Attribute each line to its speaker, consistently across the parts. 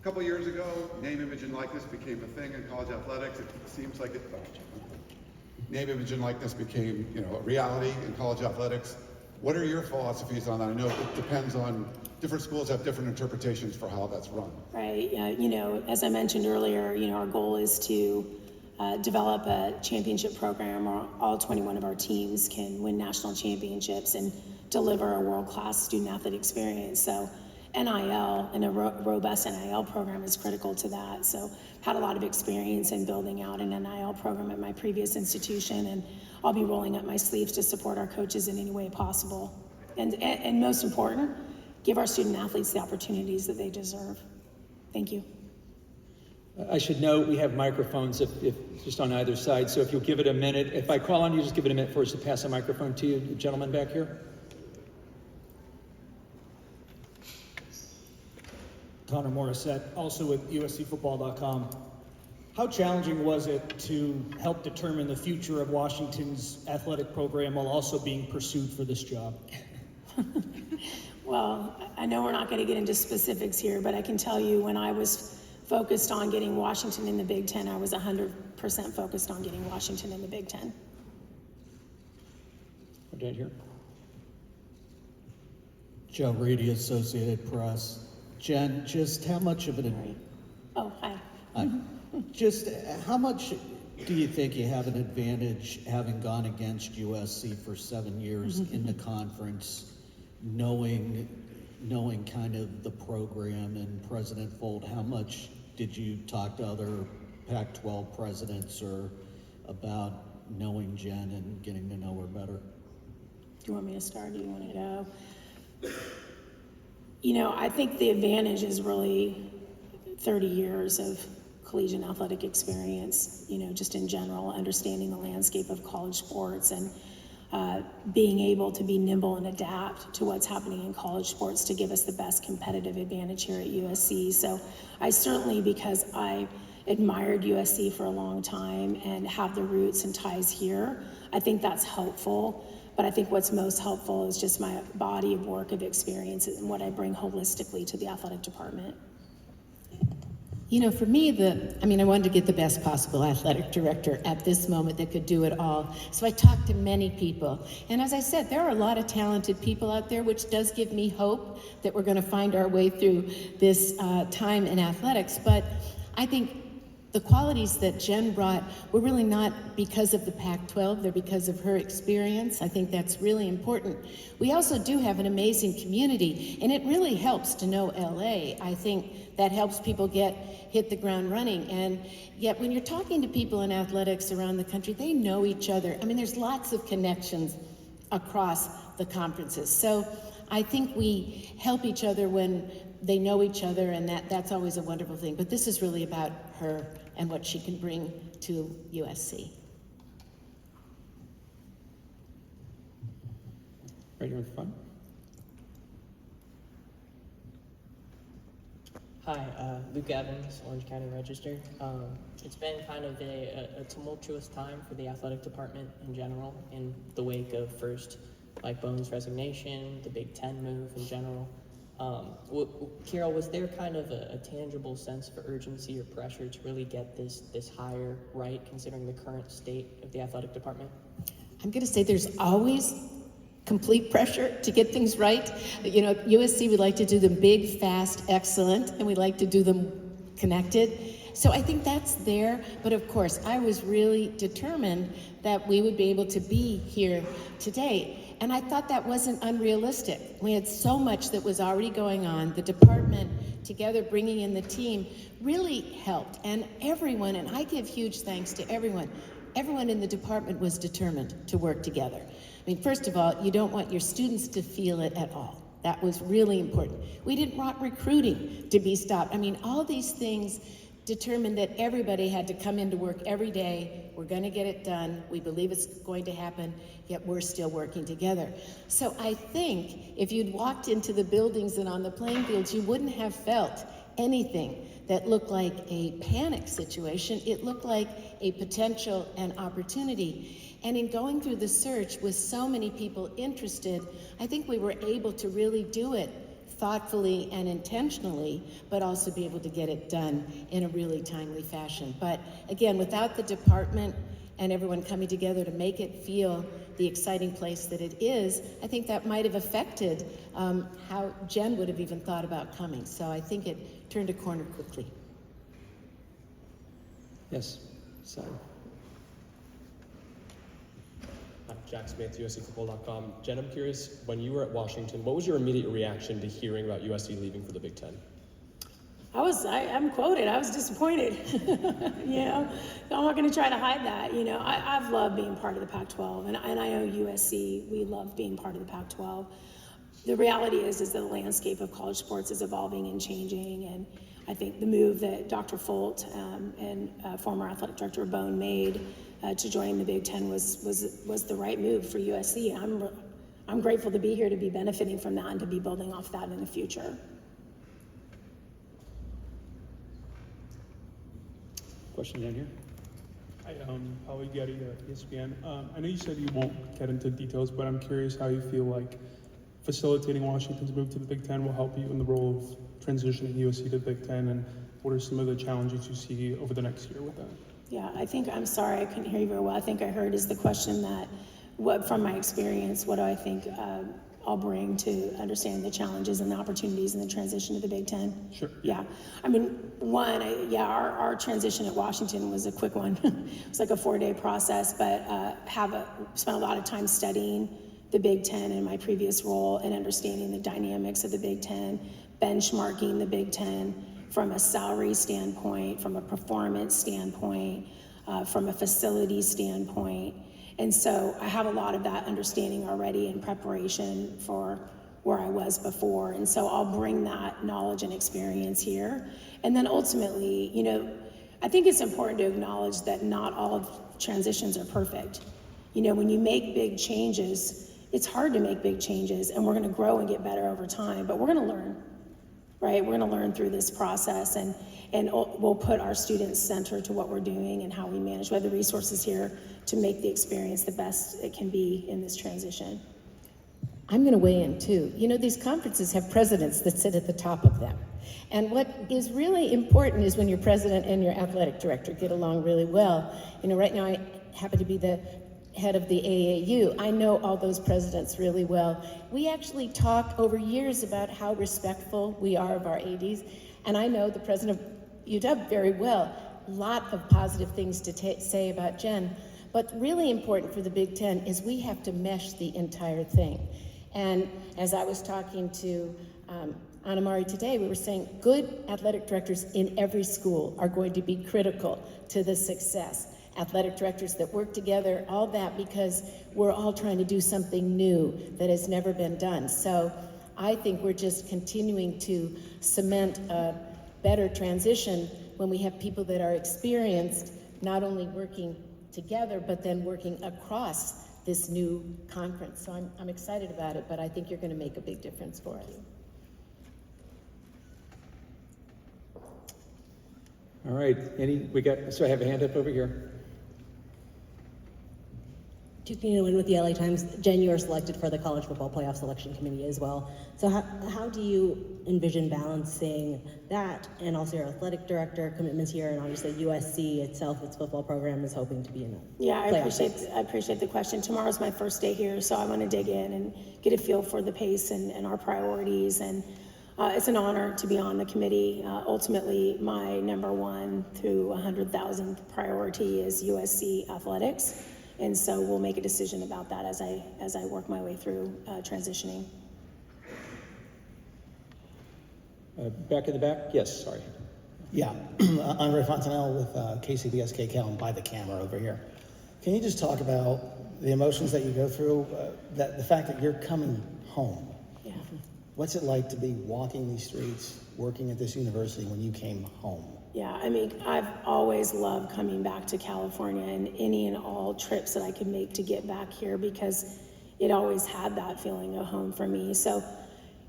Speaker 1: A couple years ago, name, image, and likeness became a thing in college athletics. It seems like name, image, and likeness became, a reality in college athletics. What are your philosophies on that? I know it depends on, different schools have different interpretations for how that's run.
Speaker 2: Right, as I mentioned earlier, our goal is to develop a championship program where all 21 of our teams can win national championships and deliver a world-class student-athlete experience. So NIL and a robust NIL program is critical to that. So had a lot of experience in building out an NIL program at my previous institution, and I'll be rolling up my sleeves to support our coaches in any way possible. And most important, give our student athletes the opportunities that they deserve. Thank you.
Speaker 3: I should note we have microphones if just on either side, so if you'll give it a minute. If I call on you, just give it a minute for us to pass a microphone to you, gentleman back here.
Speaker 4: Connor Morissette, also with USCFootball.com. How challenging was it to help determine the future of Washington's athletic program while also being pursued for this job?
Speaker 2: Well, I know we're not going to get into specifics here, but I can tell you when I was focused on getting Washington in the Big Ten, I was 100% focused on getting Washington in the Big Ten.
Speaker 3: Right here.
Speaker 5: Joe Reedy, Associated Press. Jen, just how much of an...
Speaker 2: Oh, hi.
Speaker 5: Just how much do you think you have an advantage having gone against USC for 7 years in the conference, knowing kind of the program and President Folt? How much did you talk to other Pac-12 presidents or about knowing Jen and getting to know her better?
Speaker 2: Do you want me to start or do you want to go? I think the advantage is really 30 years of collegiate athletic experience, just in general, understanding the landscape of college sports and being able to be nimble and adapt to what's happening in college sports to give us the best competitive advantage here at USC. So I certainly, because I admired USC for a long time and have the roots and ties here, I think that's helpful. But I think what's most helpful is just my body of work of experiences and what I bring holistically to the athletic department.
Speaker 6: For me, I wanted to get the best possible athletic director at this moment that could do it all. So I talked to many people. And as I said, there are a lot of talented people out there, which does give me hope that we're going to find our way through this time in athletics. But I think the qualities that Jen brought were really not because of the Pac-12, they're because of her experience. I think that's really important. We also do have an amazing community, and it really helps to know LA. I think that helps people hit the ground running. And yet when you're talking to people in athletics around the country, they know each other. There's lots of connections across the conferences. So I think we help each other when they know each other, and that's always a wonderful thing. But this is really about her and what she can bring to USC.
Speaker 3: Right here in the front.
Speaker 7: Hi, Luke Evans, Orange County Register. It's been kind of a tumultuous time for the athletic department in general in the wake of first Mike Bohn's resignation, the Big Ten move in general. Carol, was there kind of a tangible sense of urgency or pressure to really get this hire right, considering the current state of the athletic department?
Speaker 6: I'm going to say there's always complete pressure to get things right. USC, we like to do them big, fast, excellent, and we like to do them connected. So I think that's there, but of course, I was really determined that we would be able to be here today. And I thought that wasn't unrealistic. We had so much that was already going on. The department together, bringing in the team, really helped. And everyone, and I give huge thanks to everyone in the department was determined to work together. First of all, you don't want your students to feel it at all. That was really important. We didn't want recruiting to be stopped. All these things determined that everybody had to come into work every day. We're going to get it done. We believe it's going to happen, yet we're still working together. So I think if you'd walked into the buildings and on the playing fields, you wouldn't have felt anything that looked like a panic situation. It looked like a potential and opportunity. And in going through the search with so many people interested, I think we were able to really do it thoughtfully and intentionally, but also be able to get it done in a really timely fashion. But again, without the department and everyone coming together to make it feel the exciting place that it is, I think that might have affected how Jen would have even thought about coming. So I think it turned a corner quickly.
Speaker 3: Yes, sorry.
Speaker 8: Hi, Jack Smith, USCFootball.com. Jen, I'm curious, when you were at Washington, what was your immediate reaction to hearing about USC leaving for the Big Ten?
Speaker 2: I'm quoted, I was disappointed. You know, I'm not going to try to hide that. You know, I've loved being part of the Pac-12, and I know USC, we love being part of the Pac-12. The reality is the landscape of college sports is evolving and changing, and I think the move that Dr. Folt and former athletic director Bone made to joining the Big Ten was the right move for USC. I'm grateful to be here, to be benefiting from that, and to be building off that in the future.
Speaker 3: Question down here.
Speaker 9: Hi, Paulie Getty at ESPN. I know you said you won't get into details, but I'm curious how you feel like facilitating Washington's move to the Big Ten will help you in the role of transitioning USC to the Big Ten, and what are some of the challenges you see over the next year with that?
Speaker 2: Yeah, I'm sorry, I couldn't hear you very well. I think I heard is the question that, from my experience, what do I think I'll bring to understanding the challenges and the opportunities in the transition to the Big Ten?
Speaker 9: Sure.
Speaker 2: Yeah, I mean, our transition at Washington was a quick one. It was like a 4-day process, but spent a lot of time studying the Big Ten in my previous role and understanding the dynamics of the Big Ten, benchmarking the Big Ten from a salary standpoint, from a performance standpoint, from a facility standpoint. And so I have a lot of that understanding already in preparation for where I was before. And so I'll bring that knowledge and experience here. And then ultimately, you know, I think it's important to acknowledge that not all of transitions are perfect. You know, when you make big changes, it's hard to make big changes, and we're gonna grow and get better over time, but we're gonna learn, right? We're gonna learn through this process, and we'll put our students center to what we're doing and how we manage. We have the resources here to make the experience the best it can be in this transition.
Speaker 6: I'm going to weigh in too. You know, these conferences have presidents that sit at the top of them. And what is really important is when your president and your athletic director get along really well. You know, right now I happen to be the head of the AAU. I know all those presidents really well. We actually talk over years about how respectful we are of our ADs. And I know the president of UW very well. A lot of positive things to say about Jen. But really important for the Big Ten is we have to mesh the entire thing. And as I was talking to Anamari today, we were saying good athletic directors in every school are going to be critical to the success. Athletic directors that work together, all that, because we're all trying to do something new that has never been done. So I think we're just continuing to cement a better transition when we have people that are experienced, not only working together, but then working across this new conference. So I'm excited about it, but I think you're going to make a big difference for us.
Speaker 3: All right, so I have a hand up over here.
Speaker 10: Tiffany Nguyen with the LA Times. Jen, you are selected for the College Football Playoff Selection Committee as well. So how do you envision balancing that and also your athletic director commitments here, and obviously USC itself, its football program, is hoping to be in the
Speaker 2: Yeah, I
Speaker 10: playoff
Speaker 2: appreciate the question. Tomorrow's my first day here, so I want to dig in and get a feel for the pace and our priorities. And it's an honor to be on the committee. Ultimately, my number 1 through 100,000 priority is USC athletics. And so we'll make a decision about that as I work my way through transitioning.
Speaker 3: Back in the back? Yes, sorry.
Speaker 11: Yeah, Andre Fontanelle with KCBS KCAL, and by the camera over here. Can you just talk about the emotions that you go through, the fact that you're coming home?
Speaker 2: Yeah.
Speaker 11: What's it like to be walking these streets, working at this university when you came home?
Speaker 2: Yeah, I mean, I've always loved coming back to California and any and all trips that I could make to get back here, because it always had that feeling of home for me. So,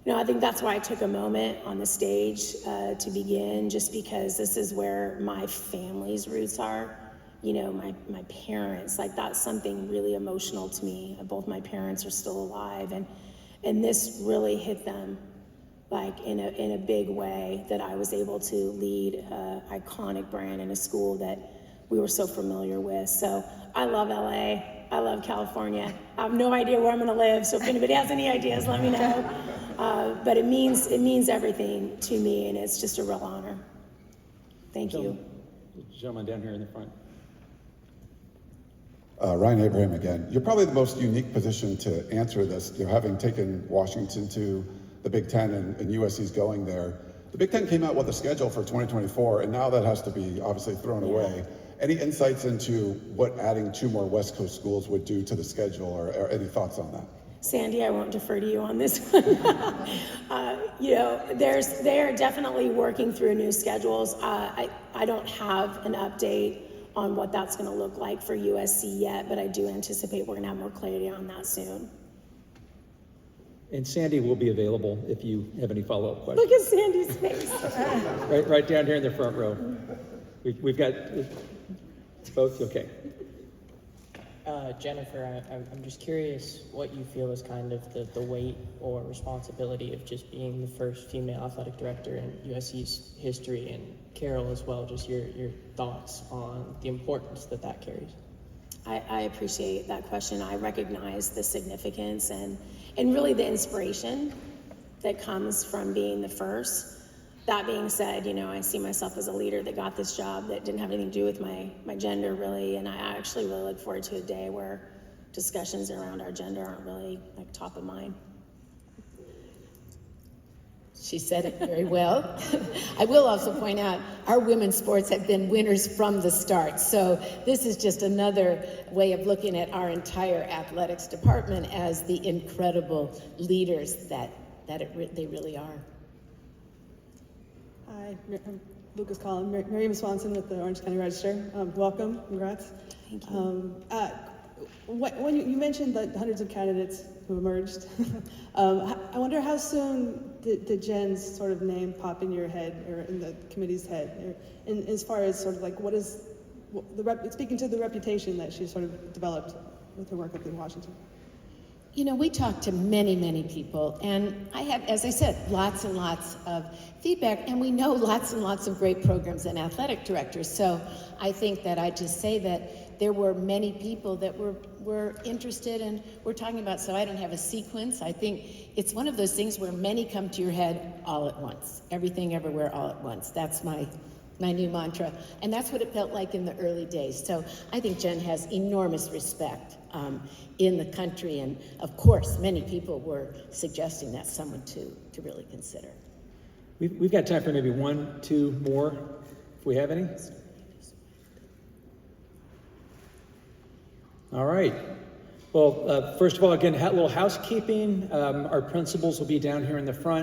Speaker 2: you know, I think that's why I took a moment on the stage to begin, just because this is where my family's roots are. You know, my parents, like, that's something really emotional to me. Both my parents are still alive, and this really hit them like in a big way, that I was able to lead an iconic brand in a school that we were so familiar with. So I love LA, I love California. I have no idea where I'm gonna live, so if anybody has any ideas, let me know. But it means everything to me, and it's just a real honor. Thank you.
Speaker 3: Gentleman down here in the front.
Speaker 1: Ryan Abraham again. You're probably the most unique position to answer this, having taken Washington to the Big Ten and USC's going there. The Big Ten came out with a schedule for 2024, and now that has to be obviously thrown away. Any insights into what adding 2 more West Coast schools would do to the schedule, or any thoughts on that?
Speaker 2: Sandy, I won't defer to you on this one. They are definitely working through new schedules. I don't have an update on what that's going to look like for USC yet, but I do anticipate we're going to have more clarity on that soon.
Speaker 3: And Sandy will be available if you have any follow-up questions.
Speaker 2: Look at Sandy's face.
Speaker 3: Right down here in the front row. We've got both. Okay.
Speaker 7: Jennifer, I'm just curious what you feel is kind of the weight or responsibility of just being the first female athletic director in USC's history, and Carol as well, just your thoughts on the importance that carries.
Speaker 2: I appreciate that question. I recognize the significance and really the inspiration that comes from being the first. That being said, I see myself as a leader that got this job that didn't have anything to do with my gender, really, and I actually really look forward to a day where discussions around our gender aren't really like top of mind.
Speaker 6: She said it very well. I will also point out our women's sports have been winners from the start. So this is just another way of looking at our entire athletics department as the incredible leaders that they really are.
Speaker 12: Hi, I'm Lucas Collin, Miriam Swanson with the Orange County Register. Welcome, congrats.
Speaker 2: Thank you.
Speaker 12: When you mentioned the hundreds of candidates who emerged, I wonder how soon did Jen's sort of name pop in your head or in the committee's head, and as far as sort of like speaking to the reputation that she sort of developed with her work up in Washington.
Speaker 6: We talked to many, many people, and I have, as I said, lots and lots of feedback, and we know lots and lots of great programs and athletic directors. So I think that I just say that there were many people that were interested, and we're talking about, so I don't have a sequence. I think it's one of those things where many come to your head all at once. Everything, everywhere, all at once. That's my new mantra, and that's what it felt like in the early days. So I think Jen has enormous respect in the country, and of course many people were suggesting that's someone to really consider.
Speaker 3: We've got time for maybe 1, 2 more, if we have any. All right. Well, first of all, again, a little housekeeping. Our principals will be down here in the front.